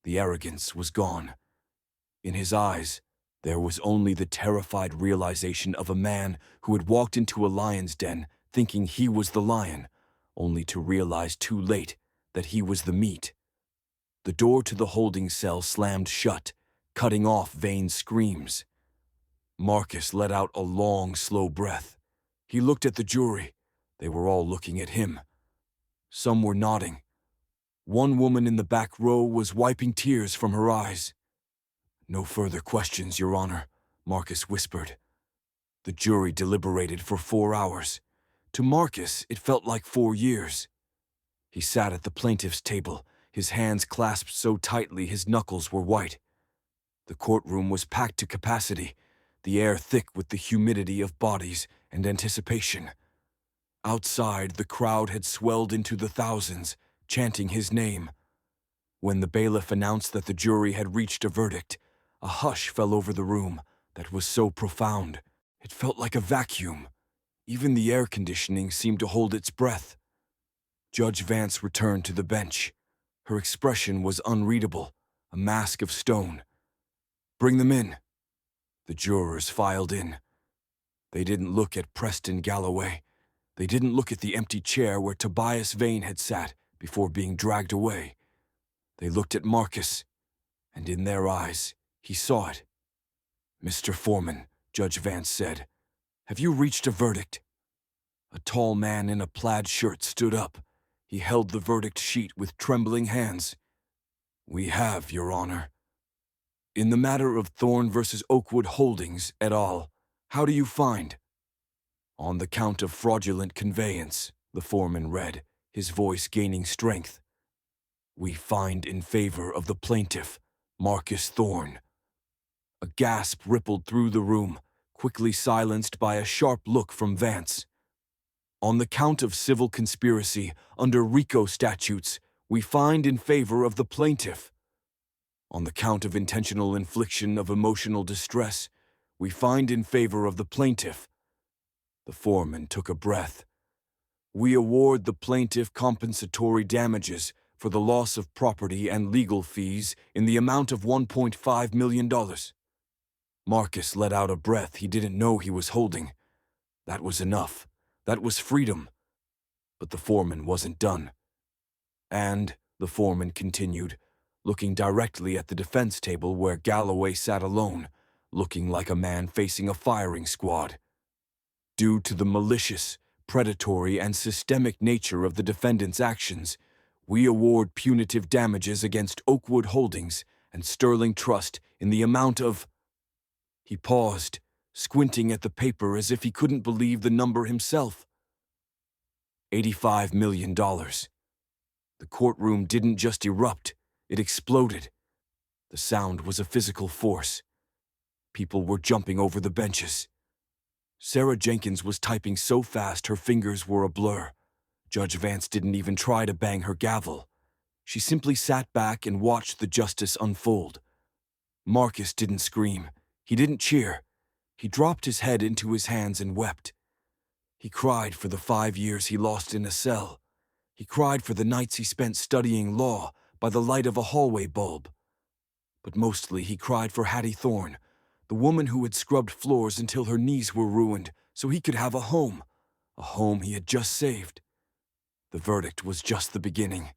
The arrogance was gone. In his eyes, there was only the terrified realization of a man who had walked into a lion's den thinking he was the lion, only to realize too late that he was the meat. The door to the holding cell slammed shut, cutting off Vane's screams. Marcus let out a long, slow breath. He looked at the jury. They were all looking at him. Some were nodding. One woman in the back row was wiping tears from her eyes. "No further questions, Your Honor," Marcus whispered. The jury deliberated for 4 hours. To Marcus, it felt like 4 years. He sat at the plaintiff's table, his hands clasped so tightly his knuckles were white. The courtroom was packed to capacity, the air thick with the humidity of bodies and anticipation. Outside, the crowd had swelled into the thousands, chanting his name. When the bailiff announced that the jury had reached a verdict, a hush fell over the room that was so profound. It felt like a vacuum. Even the air conditioning seemed to hold its breath. Judge Vance returned to the bench. Her expression was unreadable, a mask of stone. "Bring them in." The jurors filed in. They didn't look at Preston Galloway. They didn't look at the empty chair where Tobias Vane had sat before being dragged away. They looked at Marcus, and in their eyes, he saw it. "Mr. Foreman," Judge Vance said, "have you reached a verdict?" A tall man in a plaid shirt stood up. He held the verdict sheet with trembling hands. "We have, Your Honor. In the matter of Thorne versus Oakwood Holdings, et al., How do you find? On the count of fraudulent conveyance, the foreman read, his voice gaining strength. We find in favor of the plaintiff, Marcus Thorne. A gasp rippled through the room, quickly silenced by a sharp look from Vance. On the count of civil conspiracy under RICO statutes, we find in favor of the plaintiff. On the count of intentional infliction of emotional distress, we find in favor of the plaintiff. The foreman took a breath. We award the plaintiff compensatory damages for the loss of property and legal fees in the amount of $1.5 million. Marcus let out a breath he didn't know he was holding. That was enough. That was freedom. But the foreman wasn't done. And, the foreman continued, looking directly at the defense table where Galloway sat alone, looking like a man facing a firing squad. Due to the malicious, predatory, and systemic nature of the defendant's actions, we award punitive damages against Oakwood Holdings and Sterling Trust in the amount of... He paused, squinting at the paper as if he couldn't believe the number himself. $85 million. The courtroom didn't just erupt, it exploded. The sound was a physical force. People were jumping over the benches. Sarah Jenkins was typing so fast her fingers were a blur. Judge Vance didn't even try to bang her gavel. She simply sat back and watched the justice unfold. Marcus didn't scream. He didn't cheer. He dropped his head into his hands and wept. He cried for the 5 years he lost in a cell. He cried for the nights he spent studying law by the light of a hallway bulb. But mostly he cried for Hattie Thorne, the woman who had scrubbed floors until her knees were ruined so he could have a home he had just saved. The verdict was just the beginning.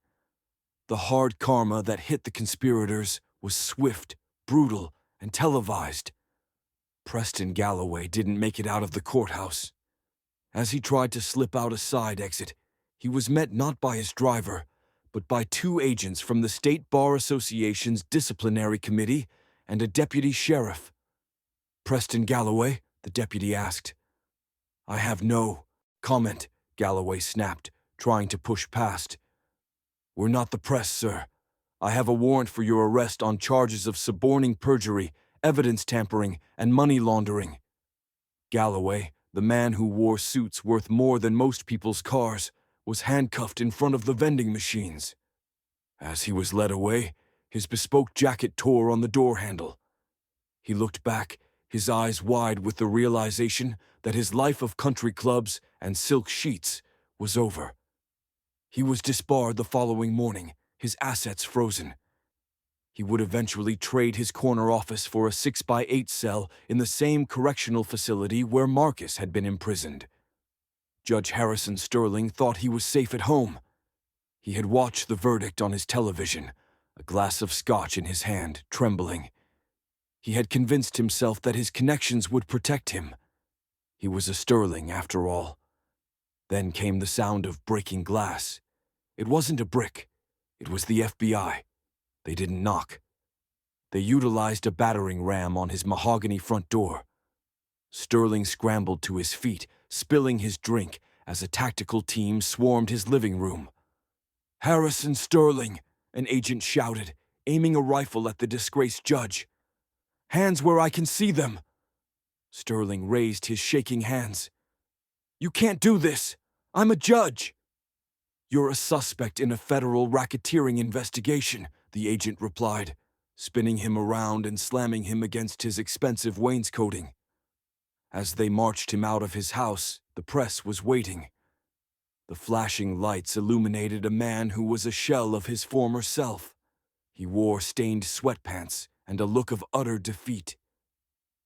The hard karma that hit the conspirators was swift, brutal, and televised. Preston Galloway didn't make it out of the courthouse. As he tried to slip out a side exit, he was met not by his driver, but by 2 agents from the State Bar Association's disciplinary committee and a deputy sheriff. Preston Galloway? The deputy asked. I have no comment, Galloway snapped, trying to push past. We're not the press, sir. I have a warrant for your arrest on charges of suborning perjury, evidence tampering, and money laundering. Galloway, the man who wore suits worth more than most people's cars, was handcuffed in front of the vending machines. As he was led away, his bespoke jacket tore on the door handle. He looked back, his eyes wide with the realization that his life of country clubs and silk sheets was over. He was disbarred the following morning, his assets frozen. He would eventually trade his corner office for a 6x8 cell in the same correctional facility where Marcus had been imprisoned. Judge Harrison Sterling thought he was safe at home. He had watched the verdict on his television, a glass of scotch in his hand, trembling. He had convinced himself that his connections would protect him. He was a Sterling, after all. Then came the sound of breaking glass. It wasn't a brick. It was the FBI. They didn't knock. They utilized a battering ram on his mahogany front door. Sterling scrambled to his feet, spilling his drink as a tactical team swarmed his living room. Harrison Sterling, an agent shouted, aiming a rifle at the disgraced judge. Hands where I can see them. Sterling raised his shaking hands. You can't do this. I'm a judge. You're a suspect in a federal racketeering investigation, the agent replied, spinning him around and slamming him against his expensive wainscoting. As they marched him out of his house, the press was waiting. The flashing lights illuminated a man who was a shell of his former self. He wore stained sweatpants and a look of utter defeat.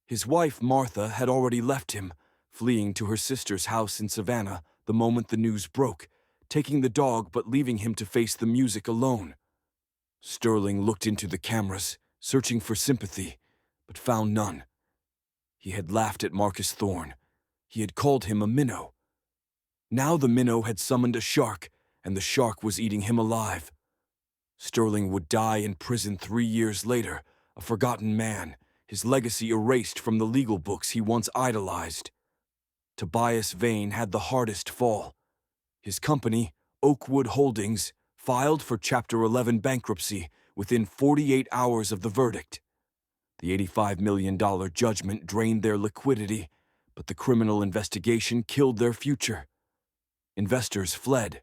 His wife, Martha, had already left him, fleeing to her sister's house in Savannah the moment the news broke, taking the dog but leaving him to face the music alone. Sterling looked into the cameras, searching for sympathy, but found none. He had laughed at Marcus Thorne. He had called him a minnow. Now the minnow had summoned a shark, and the shark was eating him alive. Sterling would die in prison 3 years later, a forgotten man, his legacy erased from the legal books he once idolized. Tobias Vane had the hardest fall. His company, Oakwood Holdings, filed for Chapter 11 bankruptcy within 48 hours of the verdict. The $85 million judgment drained their liquidity, but the criminal investigation killed their future. Investors fled.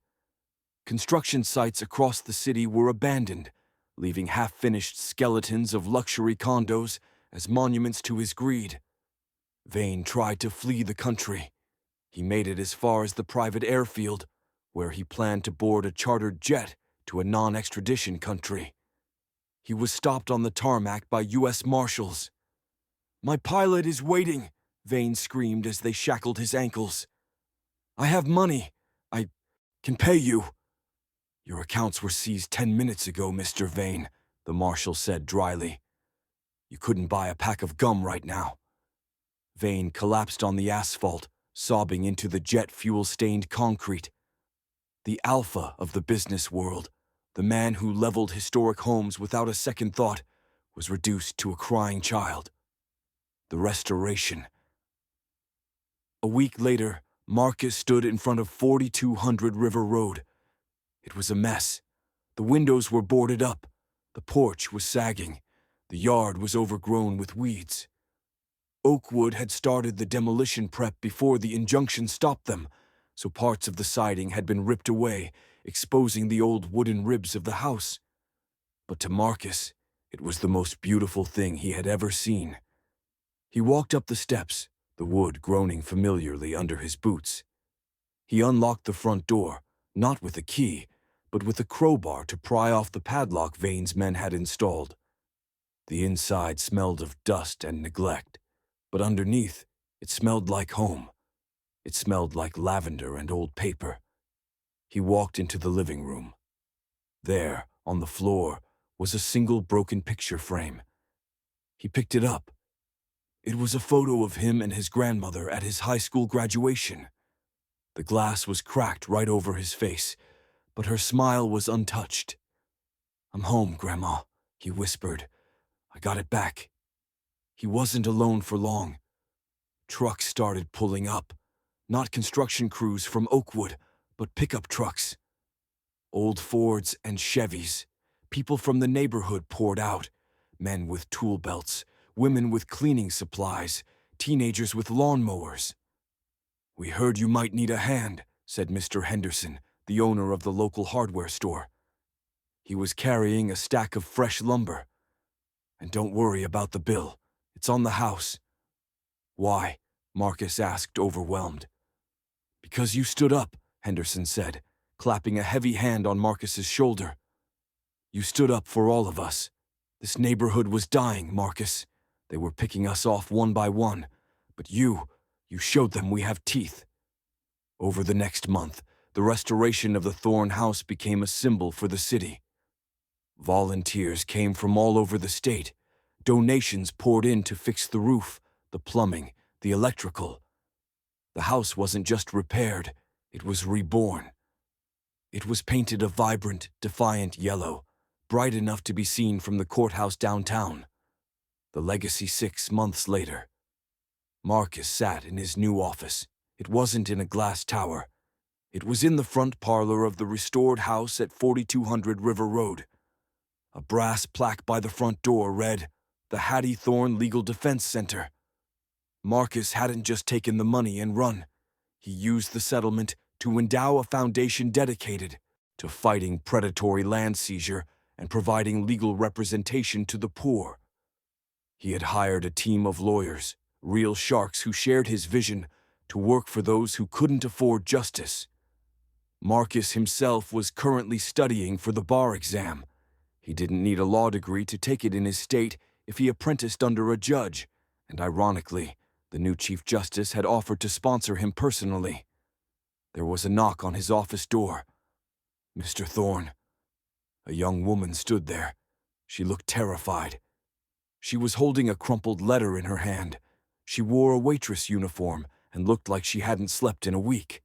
Construction sites across the city were abandoned, leaving half-finished skeletons of luxury condos as monuments to his greed. Vane tried to flee the country. He made it as far as the private airfield, where he planned to board a chartered jet to a non-extradition country. He was stopped on the tarmac by U.S. Marshals. "My pilot is waiting," Vane screamed as they shackled his ankles. "I have money. I can pay you." "Your accounts were seized 10 minutes ago, Mr. Vane," the marshal said dryly. "You couldn't buy a pack of gum right now." Vane collapsed on the asphalt, sobbing into the jet fuel-stained concrete. The alpha of the business world, the man who leveled historic homes without a second thought, was reduced to a crying child. The restoration. A week later, Marcus stood in front of 4200 River Road. It was a mess. The windows were boarded up. The porch was sagging. The yard was overgrown with weeds. Oakwood had started the demolition prep before the injunction stopped them, so parts of the siding had been ripped away, exposing the old wooden ribs of the house. But to Marcus, it was the most beautiful thing he had ever seen. He walked up the steps, the wood groaning familiarly under his boots. He unlocked the front door, not with a key, but with a crowbar to pry off the padlock Vane's men had installed. The inside smelled of dust and neglect, but underneath, it smelled like home. It smelled like lavender and old paper. He walked into the living room. There, on the floor, was a single broken picture frame. He picked it up. It was a photo of him and his grandmother at his high school graduation. The glass was cracked right over his face, but her smile was untouched. "I'm home, Grandma," he whispered. "I got it back." He wasn't alone for long. Trucks started pulling up. Not construction crews from Oakwood, but pickup trucks. Old Fords and Chevys. People from the neighborhood poured out. Men with tool belts, women with cleaning supplies, teenagers with lawnmowers. "We heard you might need a hand," said Mr. Henderson, the owner of the local hardware store. He was carrying a stack of fresh lumber. "And don't worry about the bill. It's on the house." "Why?" Marcus asked, overwhelmed. "Because you stood up," Henderson said, clapping a heavy hand on Marcus's shoulder. "You stood up for all of us. This neighborhood was dying, Marcus. They were picking us off one by one. But you showed them we have teeth." Over the next month, the restoration of the Thorne house became a symbol for the city. Volunteers came from all over the state. Donations poured in to fix the roof, the plumbing, the electrical. The house wasn't just repaired, it was reborn. It was painted a vibrant, defiant yellow, bright enough to be seen from the courthouse downtown. The legacy 6 months later. Marcus sat in his new office. It wasn't in a glass tower. It was in the front parlor of the restored house at 4200 River Road. A brass plaque by the front door read, "The Hattie Thorne Legal Defense Center." Marcus hadn't just taken the money and run. He used the settlement to endow a foundation dedicated to fighting predatory land seizure and providing legal representation to the poor. He had hired a team of lawyers, real sharks who shared his vision, to work for those who couldn't afford justice. Marcus himself was currently studying for the bar exam. He didn't need a law degree to take it in his state if he apprenticed under a judge, and ironically, the new Chief Justice had offered to sponsor him personally. There was a knock on his office door. "Mr. Thorne." A young woman stood there. She looked terrified. She was holding a crumpled letter in her hand. She wore a waitress uniform and looked like she hadn't slept in a week.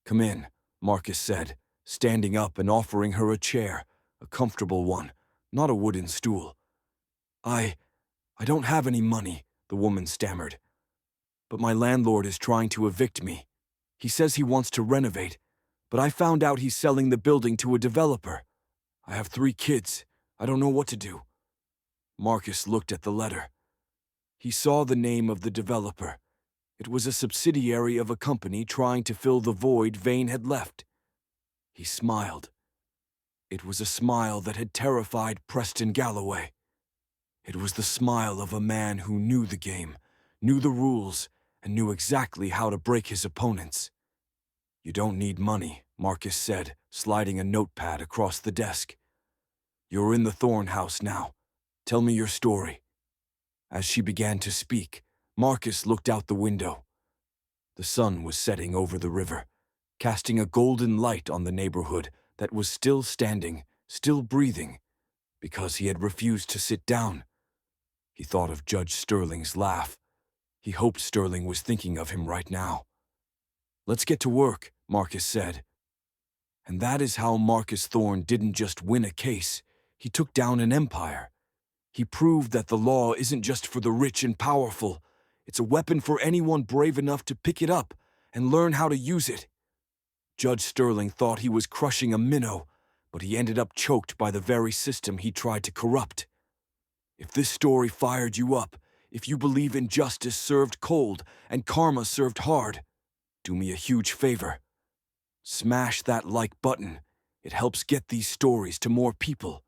"Come in," Marcus said, standing up and offering her a chair, a comfortable one, not a wooden stool. I "I don't have any money," the woman stammered. "But my landlord is trying to evict me. He says he wants to renovate, but I found out he's selling the building to a developer. I have 3 kids. I don't know what to do." Marcus looked at the letter. He saw the name of the developer. It was a subsidiary of a company trying to fill the void Vane had left. He smiled. It was a smile that had terrified Preston Galloway. It was the smile of a man who knew the game, knew the rules, and knew exactly how to break his opponents. "You don't need money," Marcus said, sliding a notepad across the desk. "You're in the Thorne house now. Tell me your story." As she began to speak, Marcus looked out the window. The sun was setting over the river, casting a golden light on the neighborhood that was still standing, still breathing, because he had refused to sit down. He thought of Judge Sterling's laugh. He hoped Sterling was thinking of him right now. "Let's get to work," Marcus said. And that is how Marcus Thorne didn't just win a case, he took down an empire. He proved that the law isn't just for the rich and powerful. It's a weapon for anyone brave enough to pick it up and learn how to use it. Judge Sterling thought he was crushing a minnow, but he ended up choked by the very system he tried to corrupt. If this story fired you up, if you believe in justice served cold and karma served hard, do me a huge favor. Smash that like button. It helps get these stories to more people.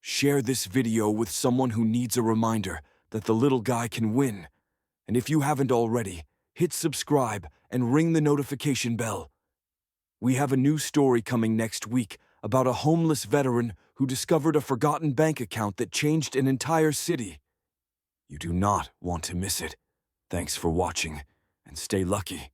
Share this video with someone who needs a reminder that the little guy can win. And if you haven't already, hit subscribe and ring the notification bell. We have a new story coming next week about a homeless veteran who discovered a forgotten bank account that changed an entire city. You do not want to miss it. Thanks for watching, and stay lucky.